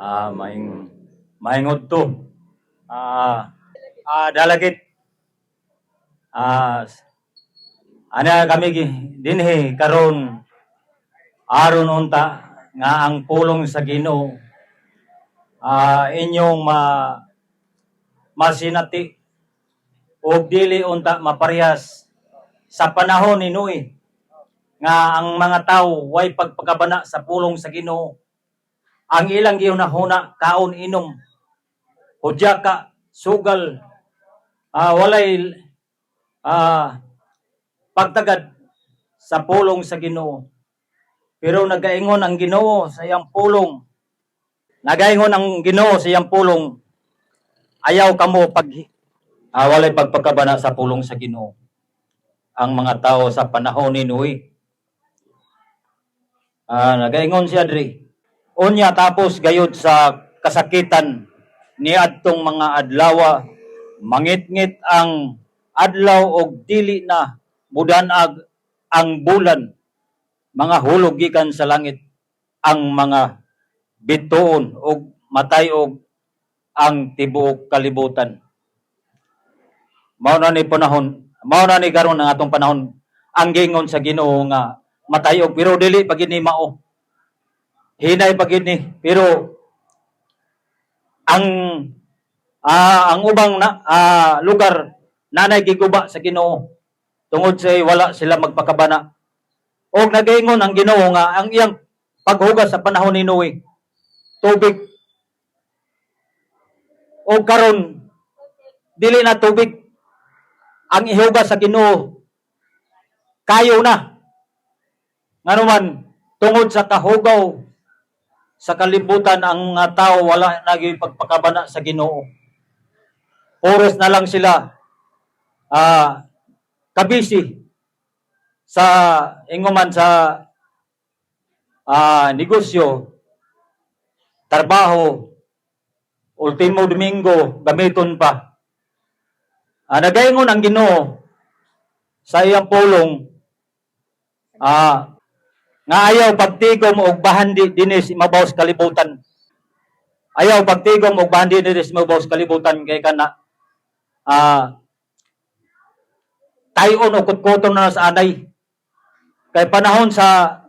Maing maingod to. Ah, dalagit. Ah, ana kami dinhi karon aron unta nga ang pulong sa Ginoo inyong masinati og dili unta maparehas sa panahon ni Noe nga ang mga tawo way pagpakabana sa pulong sa Ginoo. Ang ilang gihunahuna kaon inom, hudya ka, sugal, walay pagtagad sa pulong sa Ginoo. Pero nagaingon ang Ginoo sa iyang pulong. Nagaingon ang Ginoo sa iyang pulong. Ayaw kamo walay pagpakabana sa pulong sa Ginoo. Ang mga tao sa panahon ni Noe. Nagaingon siya diri. Unya tapos gayud sa kasakitan ni adtong mga adlaw, mangitngit ang adlaw og dili na mudanag ang bulan, mga hulog gikan sa langit ang mga bituon og matayog ang tibuok kalibutan. Mao na ni karon ang atong panahon ang gingon sa Ginoo nga matayog pero dili pagid ni mao. Hinay pagid ni pero ang ubang lugar nanay giguba sa Ginoo tungod sa wala sila magpakabana. Og nagaingon ang Ginoo nga ang iyang paghugas sa panahon ni Noe tubig. O karon dili na tubig ang ihugas sa Ginoo, kayo na. Nganuman tungod sa kahugaw sa kalibutan ang mga tao wala naging pagpakabana sa Ginoo. Oras na lang sila kabisi sa inguman sa negosyo, trabaho, ultimo Domingo, gamiton pa. Nagaingon ang Ginoo sa iyang pulong nga ayaw pagtigom og bahandi dinis imabaw sa kalibutan. Ayaw pagtigom og bahandi dinis imabaw sa kalibutan kay kana tayon o kutkuton na sa anay. Kay panahon sa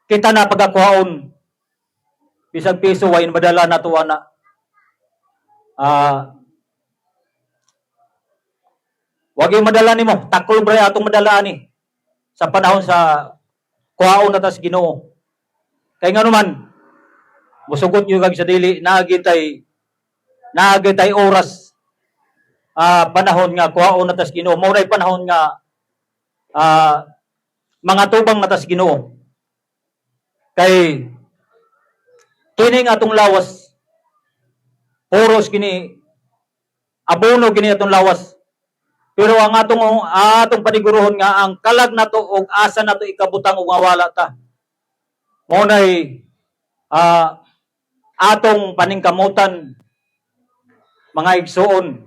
kita na pagakuhaon bisag piso way madala na tuwa na wag yung madala nimo, takol bray atong madala ni sa panahon sa kuhaon na tas Ginoo. Kay nganuman musugot yung kag sa dili naagitay oras panahon nga kuhaon na tas Ginoo. Mao nay panahon nga mga tubang na tas Ginoo. Kay kining atong lawas puros kini abono kini atong lawas. Pero ang atong paniguruhon nga ang kalag nato og asa nato ikabutang og wala ta. Mao nay atong paningkamutan mga igsoon.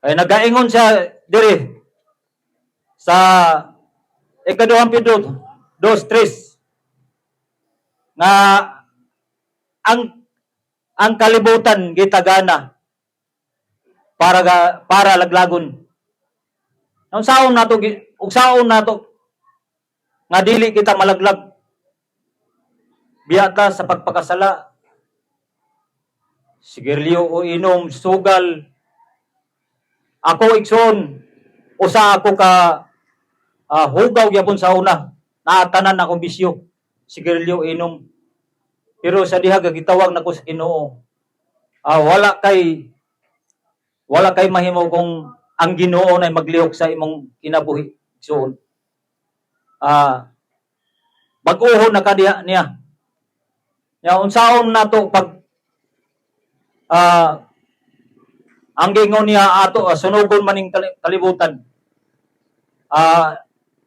Ay nagaingon siya diri sa ikaduhang Pedro 2:3 nga ang kalibutan gitagana para laglagon. Unsaon nato nga dili kita malaglag. Biyata sa pagpakasala, sigarilyo o inom, sugal. Ako igsoon usa ako ka hugaw gyapon sa una. Naatanan akong bisyo, sigarilyo inom. Pero sa diha gitawag nako sa Ginoo. Wala kay mahimo kung ang Ginoo na maglihok sa imong kinabuhi. So, bag-uhon na kadiha niya. Ya unsaon nato pag ang gingon niya ato sunugon maning kalibutan.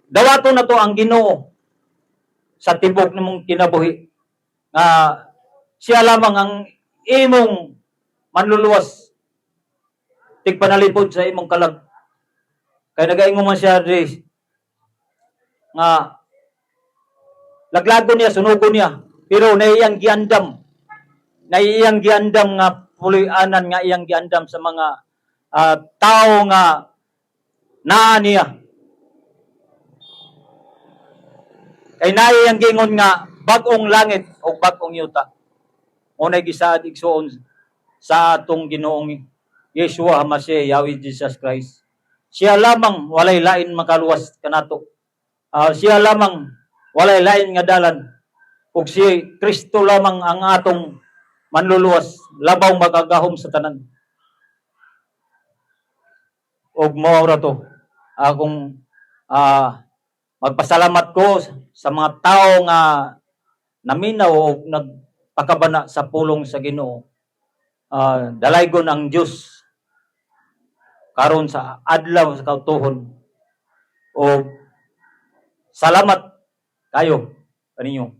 Dawaton nato ang Ginoo sa tibok nimong kinabuhi. Siya lamang ang imong manluluwas tigpanalipod sa imong kalag. Kay nagaingon man siya nga laglagon niya, sunugon niya, pero naiyang giandam, nga pulianan nga iyang giandam sa mga tao nga naa niya. Kay naiyang gingon nga bag-ong langit o bag-ong yuta. Unay gisaad igsuon sa atong Ginoong Yeshua HaMashiach, Yahweh Jesus Christ. Siya lamang walay lain makaluwas kanato. Siya lamang walay lain nga dalan. Ug si Kristo lamang ang atong manluluwas, labaw magagahom sa tanan. Ug mao ra to akong magpasalamat ko sa mga tao nga naminaw o nagpakabana sa pulong sa Ginoo. Dalaygon ang Dios karon sa adlaw sa kautuhon. O salamat kayo kaninyo.